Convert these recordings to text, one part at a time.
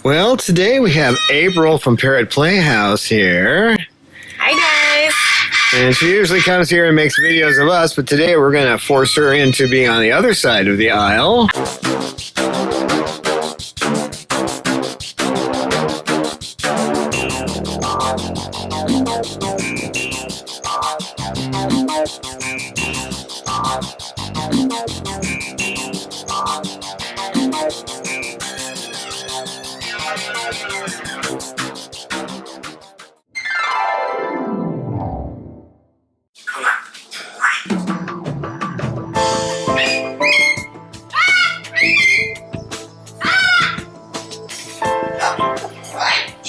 Well, today we have April from Parrot Playhouse here. Hi, guys. And she usually comes here and makes videos of us, but today we're going to force her into being on the other side of the aisle.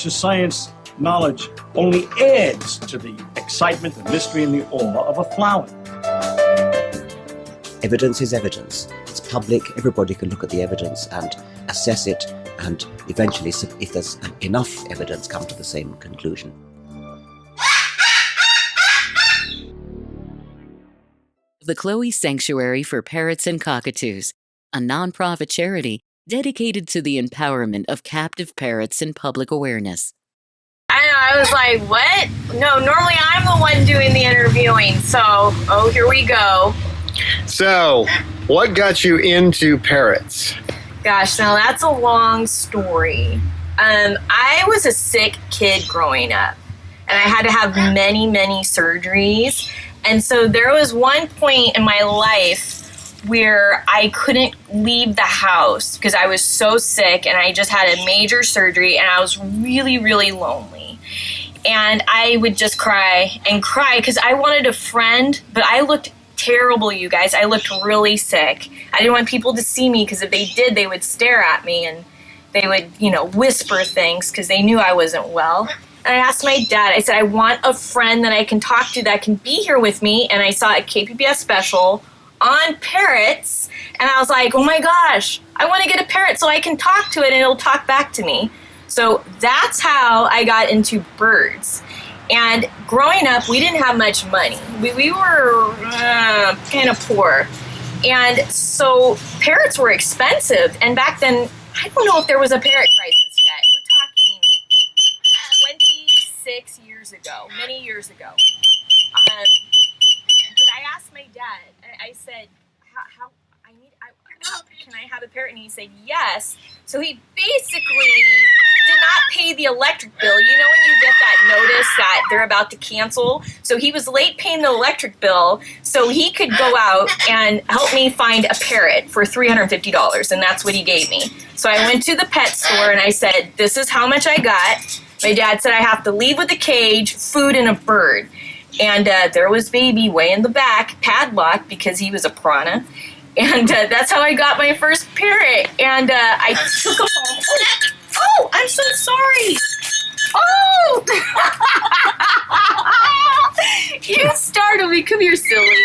Science knowledge only adds to the excitement, the mystery, and the awe of a flower. Evidence is evidence. It's public. Everybody can look at the evidence and assess it, and eventually, if there's enough evidence, come to the same conclusion. The Chloe Sanctuary for Parrots and Cockatoos, a nonprofit charity dedicated to the empowerment of captive parrots and public awareness. I was like, what? No, normally I'm the one doing the interviewing, so, here we go. So, what got you into parrots? Gosh, now that's a long story. I was a sick kid growing up, and I had to have many, many surgeries. And so there was one point in my life where I couldn't leave the house because I was so sick and I just had a major surgery and I was really, really lonely. And I would just cry and cry because I wanted a friend, but I looked terrible, you guys. I looked really sick. I didn't want people to see me because if they did, they would stare at me and they would, whisper things because they knew I wasn't well. And I asked my dad, I said, I want a friend that I can talk to that can be here with me. And I saw a KPBS special on parrots, and I was like, oh my gosh, I want to get a parrot so I can talk to it and it'll talk back to me. So that's how I got into birds. And growing up, we didn't have much money. We were kind of poor. And so parrots were expensive. And back then, I don't know if there was a parrot crisis yet. We're talking 26 years ago, many years ago. But I asked my dad, I said, can I have a parrot? And he said, yes. So he basically did not pay the electric bill. You know when you get that notice that they're about to cancel? So he was late paying the electric bill so he could go out and help me find a parrot for $350. And that's what he gave me. So I went to the pet store and I said, this is how much I got. My dad said I have to leave with a cage, food, and a bird. And there was baby way in the back, padlocked because he was a piranha. And that's how I got my first parrot. And I took him home. Oh, I'm so sorry. Oh! You startled me. Come here, silly.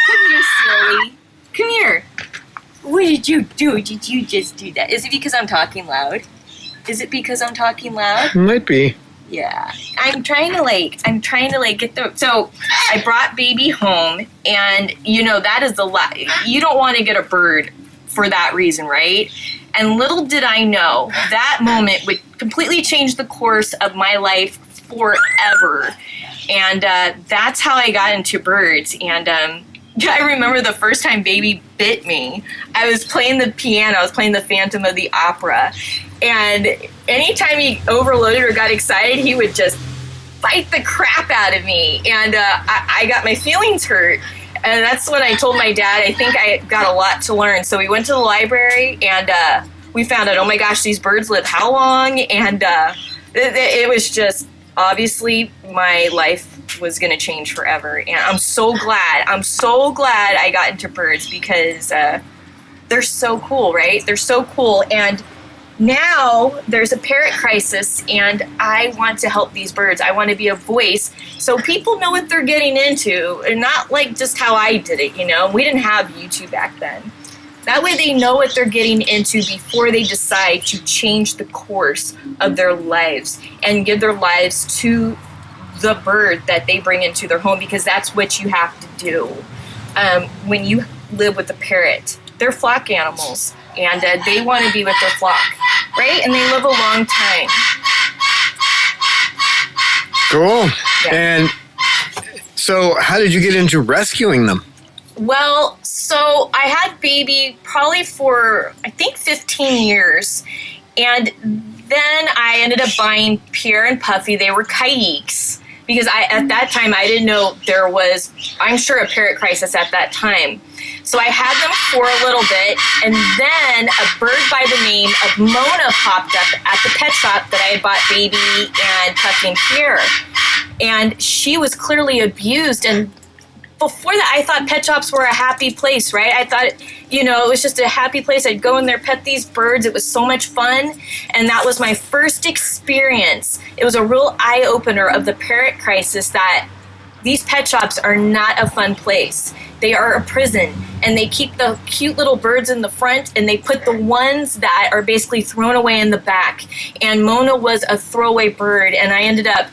Come here, silly. Come here. What did you do? Did you just do that? Is it because I'm talking loud? Is it because I'm talking loud? Might be. Yeah, I'm trying to get the, so I brought baby home and that is the lot. You don't want to get a bird for that reason, right? And little did I know that moment would completely change the course of my life forever. And that's how I got into birds. And I remember the first time baby bit me. I was playing the piano. I was playing the Phantom of the Opera. And anytime he overloaded or got excited, he would just bite the crap out of me. And I got my feelings hurt. And that's when I told my dad, I think I got a lot to learn. So we went to the library and we found out, oh my gosh, these birds live how long? And it was just, obviously, my life was going to change forever. And I'm so glad I got into birds because they're so cool, right? They're so cool. And now there's a parrot crisis and I want to help these birds. I want to be a voice so people know what they're getting into and not like just how I did it, We didn't have YouTube back then. That way they know what they're getting into before they decide to change the course of their lives and give their lives to the bird that they bring into their home, because that's what you have to do. When you live with a parrot, they're flock animals, and they want to be with their flock. right? And they live a long time. Cool. Yeah. And so how did you get into rescuing them? Well, so I had baby probably for, I think, 15 years. And then I ended up buying Pierre and Puffy. They were Kayaks. Because at that time, I didn't know there was, I'm sure, a parrot crisis at that time. So I had them for a little bit, and then a bird by the name of Mona popped up at the pet shop that I had bought Baby and Puffy and Pierre. And she was clearly abused, and before that, I thought pet shops were a happy place, right? I thought, it was just a happy place. I'd go in there, pet these birds. It was so much fun. And that was my first experience. It was a real eye-opener of the parrot crisis, that these pet shops are not a fun place. They are a prison. And they keep the cute little birds in the front, and they put the ones that are basically thrown away in the back. And Mona was a throwaway bird, and I ended up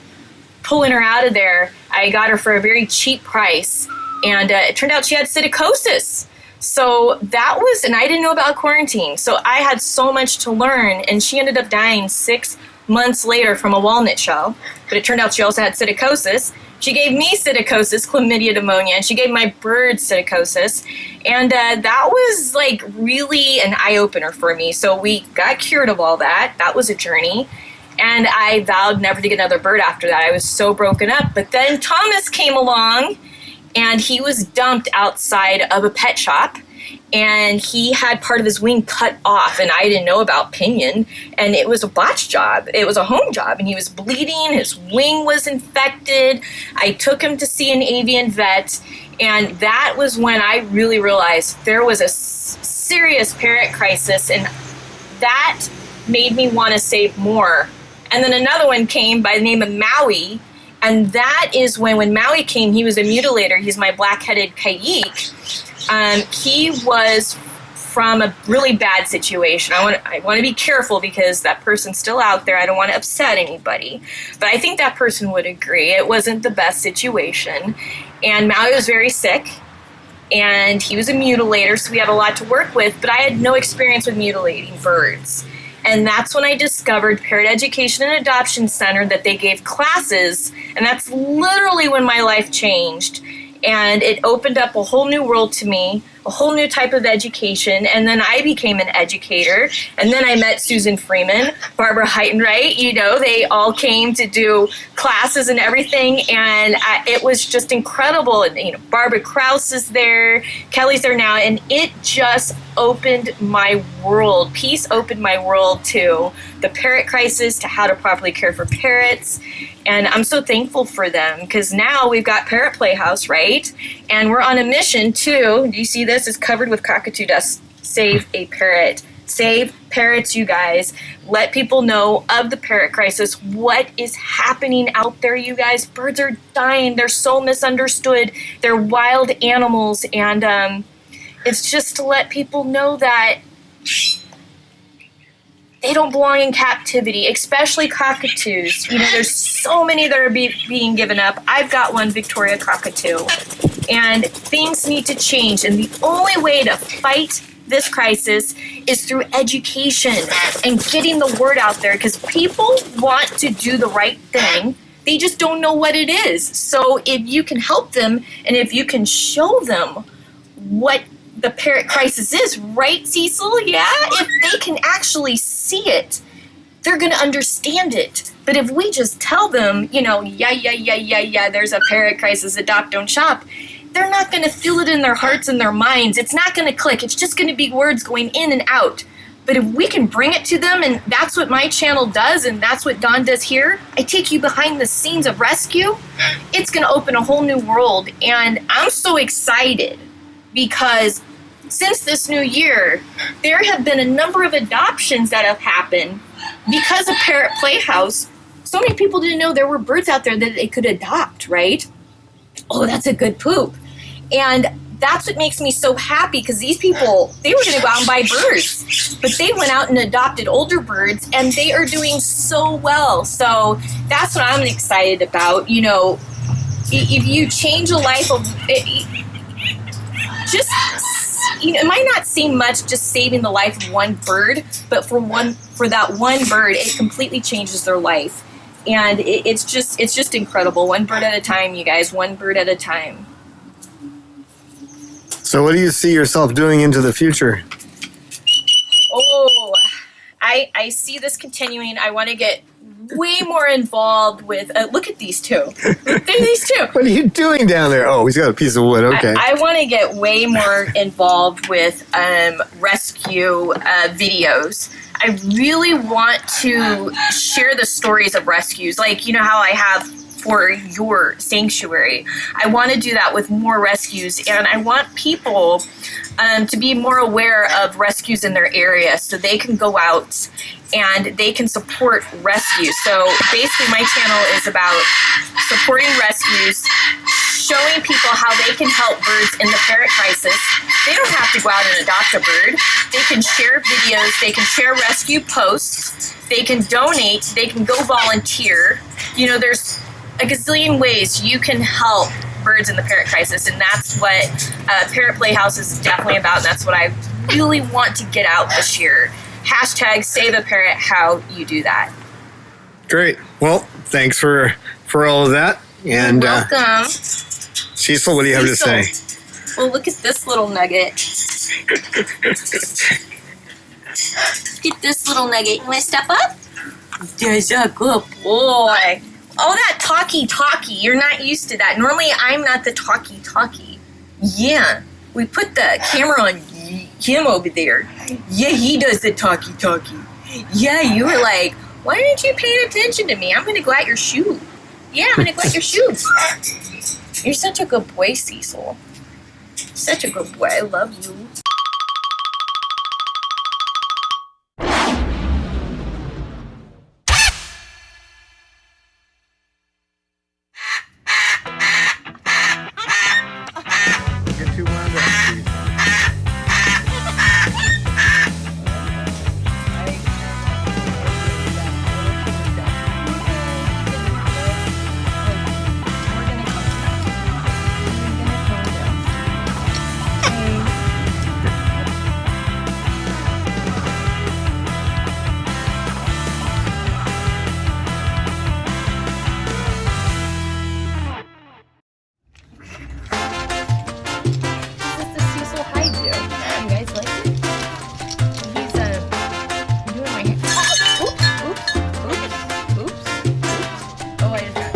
pulling her out of there. I got her for a very cheap price. And it turned out she had psittacosis. So that was, and I didn't know about quarantine. So I had so much to learn, and she ended up dying 6 months later from a walnut shell. But it turned out she also had psittacosis. She gave me psittacosis, chlamydia pneumonia, and she gave my bird psittacosis. And that was like really an eye-opener for me. So we got cured of all that. That was a journey. And I vowed never to get another bird after that. I was so broken up. But then Thomas came along, and he was dumped outside of a pet shop, and he had part of his wing cut off, and I didn't know about pinion, and it was a botch job. It was a home job, and he was bleeding. His wing was infected. I took him to see an avian vet, and that was when I really realized there was a serious parrot crisis, and that made me want to save more. And then another one came by the name of Maui. And that is when Maui came, he was a mutilator. He's my black-headed Kayak. He was from a really bad situation. I want to be careful because that person's still out there. I don't want to upset anybody. But I think that person would agree. It wasn't the best situation. And Maui was very sick. And he was a mutilator, so we had a lot to work with. But I had no experience with mutilating birds. And that's when I discovered Parrot Education and Adoption Center, that they gave classes, and that's literally when my life changed. And it opened up a whole new world to me, a whole new type of education, and then I became an educator, and then I met Susan Freeman, Barbara Heitenwright, they all came to do classes and everything, and it was just incredible. And, Barbara Krause is there, Kelly's there now, and it just opened my world. Peace opened my world to the parrot crisis, to how to properly care for parrots. And I'm so thankful for them, because now we've got Parrot Playhouse, right? And we're on a mission to, do you see this? It's covered with cockatoo dust. Save a parrot. Save parrots, you guys. Let people know of the parrot crisis. What is happening out there, you guys? Birds are dying. They're so misunderstood. They're wild animals. And it's just to let people know that they don't belong in captivity, especially cockatoos. There's so many that are being given up. I've got one, Victoria cockatoo. And things need to change. And the only way to fight this crisis is through education and getting the word out there, because people want to do the right thing. They just don't know what it is. So if you can help them, and if you can show them what the parrot crisis is, right, Cecil? Yeah? If they can actually see it, they're going to understand it. But if we just tell them, there's a parrot crisis, adopt, don't shop, they're not going to feel it in their hearts and their minds. It's not going to click. It's just going to be words going in and out. But if we can bring it to them, and that's what my channel does, and that's what Dawn does here, I take you behind the scenes of rescue, it's going to open a whole new world. And I'm so excited because since this new year, there have been a number of adoptions that have happened because of Parrot Playhouse. So many people didn't know there were birds out there that they could adopt, right? Oh, that's a good poop. And that's what makes me so happy, because these people, they were going to go out and buy birds, but they went out and adopted older birds, and they are doing so well. So that's what I'm excited about. If you change a life of... just it might not seem much just saving the life of one bird, but for that one bird, it completely changes their life. And it's just incredible. One bird at a time, you guys. One bird at a time. So what do you see yourself doing into the future? Oh, I see this continuing. I want to get way more involved with, look at these two. Look at these two. What are you doing down there? Oh, he's got a piece of wood. Okay. I want to get way more involved with rescue videos. I really want to share the stories of rescues, like, you know how I have for your sanctuary. I want to do that with more rescues, and I want people to be more aware of rescues in their area so they can go out and they can support rescues. So basically my channel is about supporting rescues, showing people how they can help birds in the parrot crisis. They don't have to go out and adopt a bird. They can share videos, they can share rescue posts, they can donate, they can go volunteer. You know, there's a gazillion ways you can help birds in the parrot crisis, and that's what Parrot Playhouse is definitely about, and that's what I really want to get out this year. Hashtag save a parrot, how you do that. Great. Well, thanks for all of that. And You're welcome. Cecil, what do you have to say? Well, look at this little nugget. Look at this little nugget. You want to step up? There's a good boy. Oh, that talkie. You're not used to that. Normally, I'm not the talkie. Yeah, we put the camera on him over there. Yeah, he does the talkie. Yeah, you were like, why aren't you paying attention to me? I'm going to go at your shoe. Yeah, I'm going to go at your shoe. You're such a good boy, Cecil. Such a good boy. I love you. Get too wound up, Steve.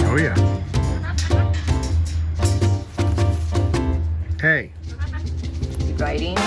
Oh, yeah. Hey. Writing.